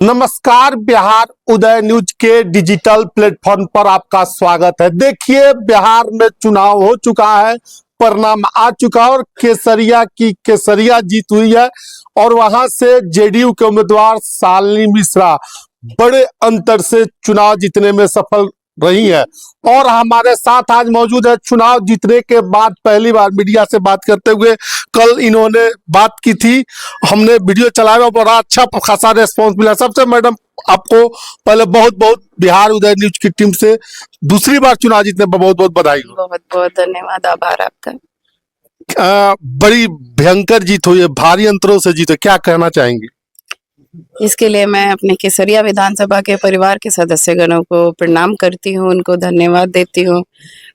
नमस्कार, बिहार उदय न्यूज के digital platform पर आपका स्वागत है। देखिए, बिहार में चुनाव हो चुका है, परिणाम आ चुका है और केसरिया जीत हुई है और वहां से जेडीयू के उम्मीदवार शालिनी मिश्रा बड़े अंतर से चुनाव जीतने में सफल रही है। और हमारे साथ आज मौजूद है चुनाव जीतने के बाद पहली बार मीडिया से बात करते हुए। कल इन्होंने बात की थी, हमने वीडियो चलाया और बड़ा अच्छा खासा रेस्पॉन्स मिला। सबसे मैडम, आपको पहले बहुत बहुत बिहार उदय न्यूज की टीम से दूसरी बार चुनाव जीतने पर बहुत बहुत बधाई हो। बहुत बहुत धन्यवाद, आभार आपका। बड़ी भयंकर जीत हुई है, भारी अंतरों से जीत है, क्या कहना चाहेंगे? इसके लिए मैं अपने केसरिया विधानसभा के परिवार के सदस्यगणों को प्रणाम करती हूँ, उनको धन्यवाद देती हूँ,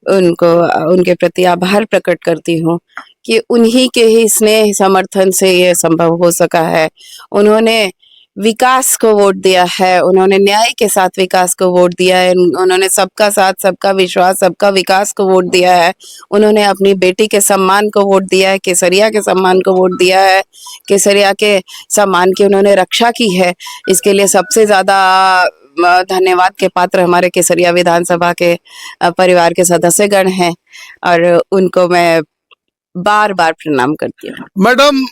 उनके प्रति आभार प्रकट करती हूँ कि उन्हीं के ही स्नेह समर्थन से ये संभव हो सका है। उन्होंने विकास को वोट दिया है, उन्होंने न्याय के साथ विकास को वोट दिया है, उन्होंने सबका साथ, सबका विश्वास, सबका विकास को वोट दिया है, उन्होंने अपनी बेटी के सम्मान को वोट दिया है, केसरिया के सम्मान को वोट दिया है, केसरिया के सम्मान की उन्होंने रक्षा की है। इसके लिए सबसे ज्यादा धन्यवाद के पात्र हमारे केसरिया विधानसभा के परिवार के सदस्यगण हैं और उनको मैं बार बार प्रणाम करती हूँ। मैडम,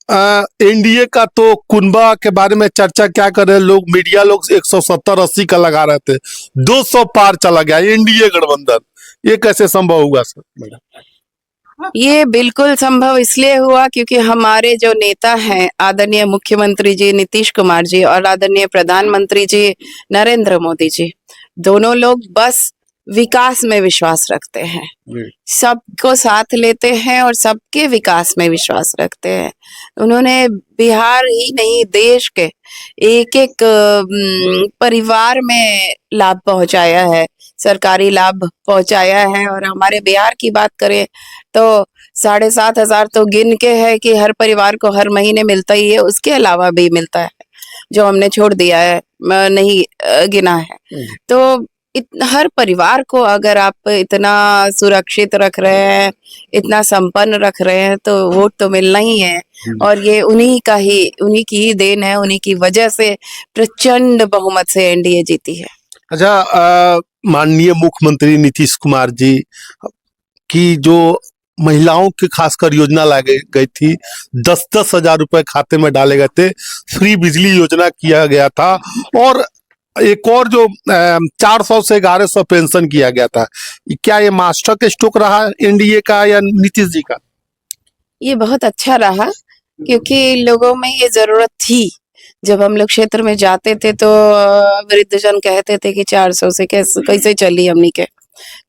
एनडीए का तो कुनबा के बारे में चर्चा क्या कर रहे हैं लोग, मीडिया लोग 170-80 का लगा रहे थे, 200 पार चला गया एनडीए गठबंधन। ये कैसे संभव हुआ सर? मैडम, ये बिल्कुल संभव इसलिए हुआ क्योंकि हमारे जो नेता हैं, आदरणीय मुख्यमंत्री जी नीतीश कुमार जी और आदरणीय प्रधानमंत्री जी नरेंद्र मोदी जी, दोनों लोग बस विकास में विश्वास रखते हैं, सबको साथ लेते हैं और सबके विकास में विश्वास रखते हैं। उन्होंने बिहार ही नहीं, देश के एक एक परिवार में लाभ पहुंचाया है, सरकारी लाभ पहुंचाया है। और हमारे बिहार की बात करें तो 7,500 तो गिन के है कि हर परिवार को हर महीने मिलता ही है, उसके अलावा भी मिलता है जो हमने छोड़ दिया है, नहीं गिना है। तो हर परिवार को अगर आप इतना सुरक्षित रख रहे हैं, इतना संपन्न रख रहे हैं, तो वोट तो मिलना ही है। और ये उन्हीं की ही देन है, उन्हीं की वजह से प्रचंड बहुमत से एनडीए जीती है। अच्छा, माननीय मुख्यमंत्री नीतीश कुमार जी की जो महिलाओं की खासकर योजना लाई गई थी, 10-10 हजार रुपए खाते में डाले गए थे, फ्री बिजली योजना किया गया था और एक और जो 400 से 1100 पेंशन किया गया था। क्या ये मास्टर के स्ट्रोक रहा एनडीए का या नीतीश जी का? ये बहुत अच्छा रहा क्योंकि लोगों में ये जरूरत थी। जब हम लोग क्षेत्र में जाते थे तो वृद्धजन कहते थे कि 400 से कैसे चली हमनी के,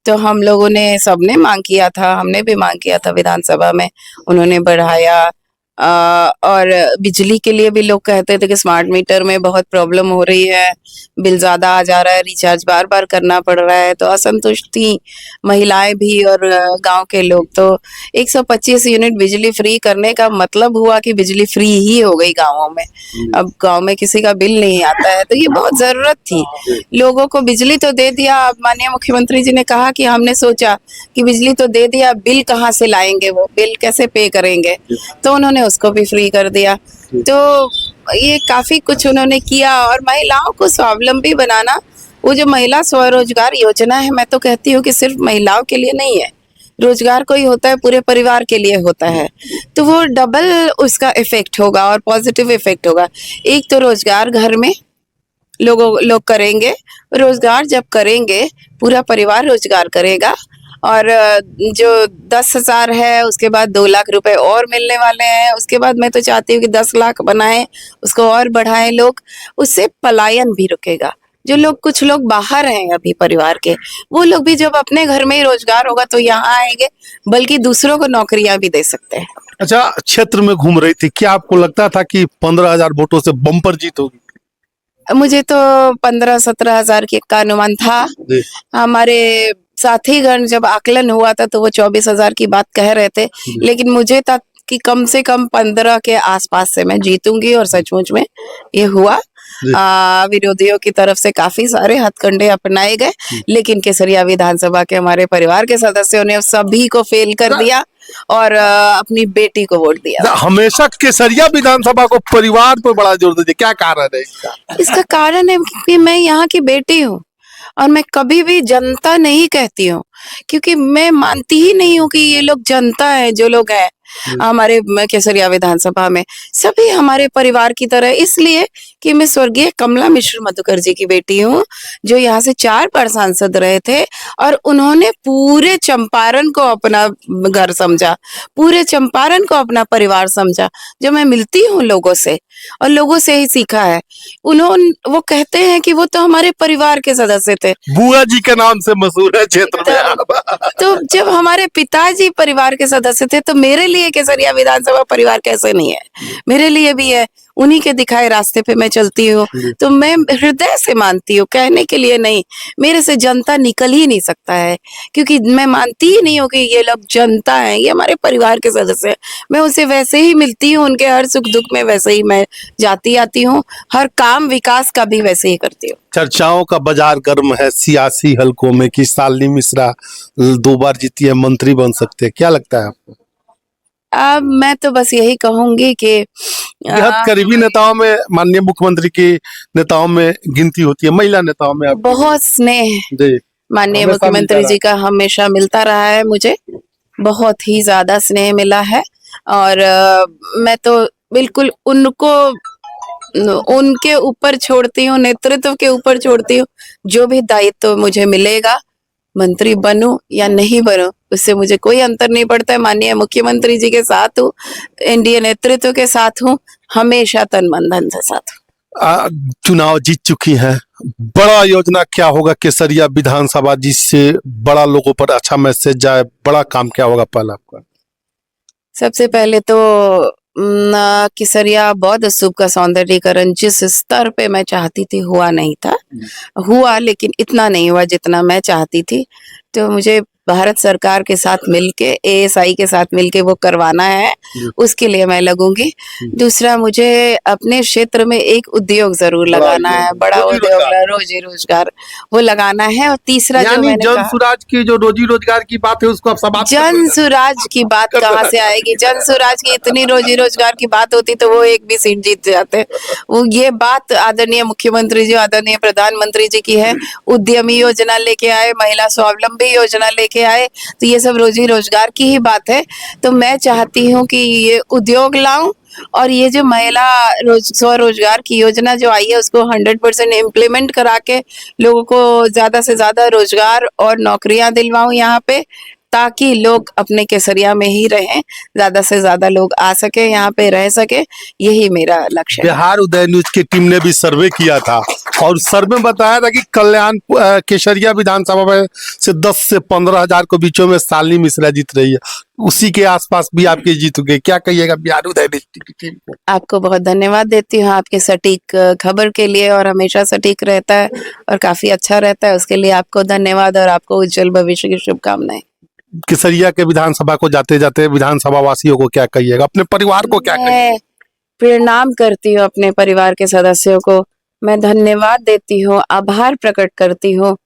तो हम लोगों ने सबने मांग किया था, हमने भी मांग किया था विधानसभा में, उन्होंने बढ़ाया। और बिजली के लिए भी लोग कहते थे कि स्मार्ट मीटर में बहुत प्रॉब्लम हो रही है, बिल ज्यादा आ जा रहा है, रिचार्ज बार बार करना पड़ रहा है, तो असंतुष्ट थी महिलाएं भी और गांव के लोग। तो 125 यूनिट बिजली फ्री करने का मतलब हुआ कि बिजली फ्री ही हो गई गांवों में। अब गांव में किसी का बिल नहीं आता है, तो ये बहुत जरूरत थी। लोगों को बिजली तो दे दिया, अब माननीय मुख्यमंत्री जी ने कहा कि हमने सोचा कि बिजली तो दे दिया, बिल कहाँ से लाएंगे, वो बिल कैसे पे करेंगे, तो उन्होंने उसको भी फ्री कर दिया। तो ये काफी कुछ उन्होंने किया। और महिलाओं को स्वावलंबी बनाना, वो जो महिला स्वरोजगार योजना है, मैं तो कहती हूँ कि सिर्फ महिलाओं के लिए नहीं है, रोजगार कोई होता है पूरे परिवार के लिए होता है, तो वो डबल उसका इफेक्ट होगा और पॉजिटिव इफेक्ट होगा। एक तो रोजगार घर में लोग करेंगे, रोजगार जब करेंगे पूरा परिवार रोजगार करेगा, और जो 10,000 है उसके बाद 2 लाख रुपए और मिलने वाले हैं। उसके बाद मैं तो चाहती हूँ कि 10 लाख बनाएं, उसको और बढ़ाएं लोग, उससे पलायन भी रुकेगा। जो लोग, कुछ लोग बाहर हैं अभी परिवार के, वो लोग भी जब अपने घर में ही रोजगार होगा तो यहाँ आएंगे, बल्कि दूसरों को नौकरियां भी दे सकते हैं। अच्छा, क्षेत्र में घूम रही थी, क्या आपको लगता था कि 15,000 वोटों से बम्पर जीत होगी? मुझे तो 15-17 हजार का अनुमान था। हमारे साथीगण जब आकलन हुआ था तो वो 24,000 की बात कह रहे थे, लेकिन मुझे था कि कम से कम 15 के आसपास से मैं जीतूंगी, और सचमुच में ये हुआ। विरोधियों की तरफ से काफी सारे हथकंडे अपनाए गए, लेकिन केसरिया विधानसभा के हमारे परिवार के सदस्यों ने सभी को फेल कर दिया और अपनी बेटी को वोट दिया। हमेशा केसरिया विधानसभा को परिवार पर बड़ा जोर देते, क्या कारण है इसका? इसका कारण है कि मैं यहाँ की बेटी हूँ और मैं कभी भी जनता नहीं कहती हूँ, क्योंकि मैं मानती ही नहीं हूँ कि ये लोग जनता है। जो लोग हैं हमारे केसरिया विधानसभा में, सभी हमारे परिवार की तरह, इसलिए कि मैं स्वर्गीय कमला मिश्र मधुकर जी की बेटी हूँ, जो यहाँ से 4 बार सांसद रहे थे और उन्होंने पूरे चंपारण को अपना घर समझा, पूरे चंपारण को अपना परिवार समझा। जो मैं मिलती हूँ लोगों से और लोगों से ही सीखा है। वो कहते हैं कि वो तो हमारे परिवार के सदस्य थे, बुआ जी के नाम से मशहूर है क्षेत्र में। तो जब हमारे पिताजी परिवार के सदस्य थे तो मेरे लिए केसरिया विधानसभा परिवार कैसे नहीं है? मेरे लिए भी है। उन्हीं के दिखाए रास्ते पे मैं चलती हूँ, तो मैं हृदय से मानती हूँ, कहने के लिए नहीं। मेरे से जनता निकल ही नहीं सकता है, क्योंकि मैं मानती ही नहीं हूँ कि ये लोग जनता है, ये हमारे परिवार के सदस्य हैं। मैं उनसे वैसे ही मिलती हूँ, उनके हर सुख दुख में वैसे ही मैं जाती आती हूँ, हर काम विकास का भी वैसे ही करती हूँ। चर्चाओं का बाजार गर्म है सियासी हलकों में कि शालिनी मिश्रा 2 बार जीती है, मंत्री बन सकते हैं, क्या लगता है आपको? अब मैं तो बस यही कहूंगी कि बेहद करीबी नेताओं में, माननीय मुख्यमंत्री की नेताओं में गिनती होती है, महिला नेताओं में आप? बहुत स्नेह जी, माननीय हमेशा मुख्यमंत्री मिलता जी का हमेशा मिलता रहा है। मुझे बहुत ही ज्यादा स्नेह मिला है और मैं तो बिल्कुल उनके ऊपर छोड़ती हूँ, नेतृत्व के ऊपर छोड़ती हूँ। जो भी दायित्व मुझे मिलेगा, मंत्री बनूं या नहीं बनूं, उससे मुझे कोई अंतर नहीं पड़ता है। माननीय मुख्यमंत्री जी के साथ हूँ, एनडीए नेतृत्व के साथ हूँ, हमेशा तन मन धन से साथ हूँ। चुनाव जीत चुकी हैं, बड़ा योजना क्या होगा केसरिया विधानसभा जिससे बड़ा लोगों पर अच्छा मैसेज जाए? बड़ा काम क्या होगा पहला आपका? सबसे पहले तो केसरिया बौद्ध स्तूप का सौंदर्यीकरण जिस स्तर पे मैं चाहती थी हुआ नहीं था, हुआ, लेकिन इतना नहीं हुआ जितना मैं चाहती थी। तो मुझे भारत सरकार के साथ मिलके, एएसआई के साथ मिलके वो करवाना है, उसके लिए मैं लगूंगी। दूसरा, मुझे अपने क्षेत्र में एक उद्योग जरूर लगाना है, बड़ा उद्योग, रोजी रोजगार वो लगाना है। और तीसरा, जो मैंने जन कहा, सुराज की जो रोजी रोजगार की बात है उसको आप समाप्त जन सुराज की बात कहाँ से आएगी? जन सुराज की इतनी रोजी रोजगार की बात होती तो वो एक भी सीट जीत जाते। वो ये बात आदरणीय मुख्यमंत्री जी, आदरणीय प्रधानमंत्री जी की है। उद्यमी योजना लेके आए, महिला स्वावलंबी योजना लेके आए, तो ये सब रोजी रोजगार की ही बात है। तो मैं चाहती हूँ कि ये उद्योग लाऊं और ये जो महिला स्वरोजगार की योजना जो आई है उसको 100% इम्प्लीमेंट करा के लोगों को ज्यादा से ज्यादा रोजगार और नौकरियां दिलवाऊं यहाँ पे, ताकि लोग अपने केसरिया में ही रहें, ज्यादा से ज्यादा लोग आ सके, यहाँ पे रह सके। यही मेरा लक्ष्य है। बिहार उदय न्यूज की टीम ने भी सर्वे किया था और सर्वे में बताया था कि कल्याण केसरिया विधानसभा में से 10 से 15 हजार को बीचों में शालिनी मिश्रा जीत रही है, उसी के आसपास भी आपकी जीत हुई। क्या कहिएगा बिहार उदय न्यूज की टीम को? आपको बहुत धन्यवाद देती हूँ आपके सटीक खबर के लिए, और हमेशा सटीक रहता है और काफी अच्छा रहता है, उसके लिए आपको धन्यवाद और आपको उज्जवल भविष्य की शुभकामनाएं। केसरिया के विधानसभा को जाते जाते विधानसभा वासियों को क्या कहिएगा, अपने परिवार को क्या कहिएगा? मैं प्रणाम करती हूँ अपने परिवार के सदस्यों को, मैं धन्यवाद देती हूँ, आभार प्रकट करती हूँ।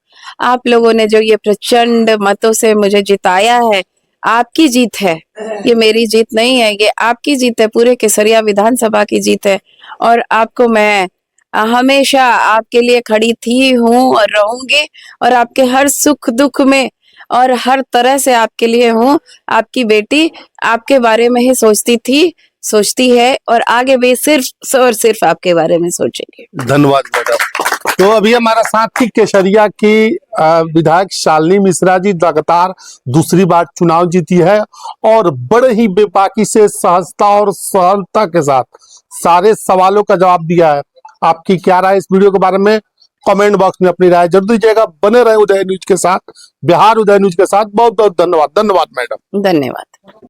आप लोगों ने जो ये प्रचंड मतों से मुझे जिताया है, आपकी जीत है, ये मेरी जीत नहीं है, ये आपकी जीत है, पूरे केसरिया विधानसभा की जीत है। और आपको मैं हमेशा आपके लिए खड़ी थी, हूँ और रहूंगी, और आपके हर सुख दुख में और हर तरह से आपके लिए हूँ। आपकी बेटी आपके बारे में ही सोचती थी, सोचती है, और आगे भी सिर्फ और सिर्फ आपके बारे में सोचेंगे। धन्यवाद मैडम। तो अभी हमारा साथी केसरिया की विधायक शालिनी मिश्रा जी लगातार दूसरी बार चुनाव जीती है और बड़े ही बेबाकी से, सहजता और सरलता के साथ सारे सवालों का जवाब दिया है। आपकी क्या राय इस वीडियो के बारे में? कमेंट बॉक्स में अपनी राय जरूर दीजिएगा। बने रहे उदय न्यूज के साथ, बिहार उदय न्यूज के साथ। बहुत बहुत धन्यवाद। धन्यवाद मैडम। धन्यवाद।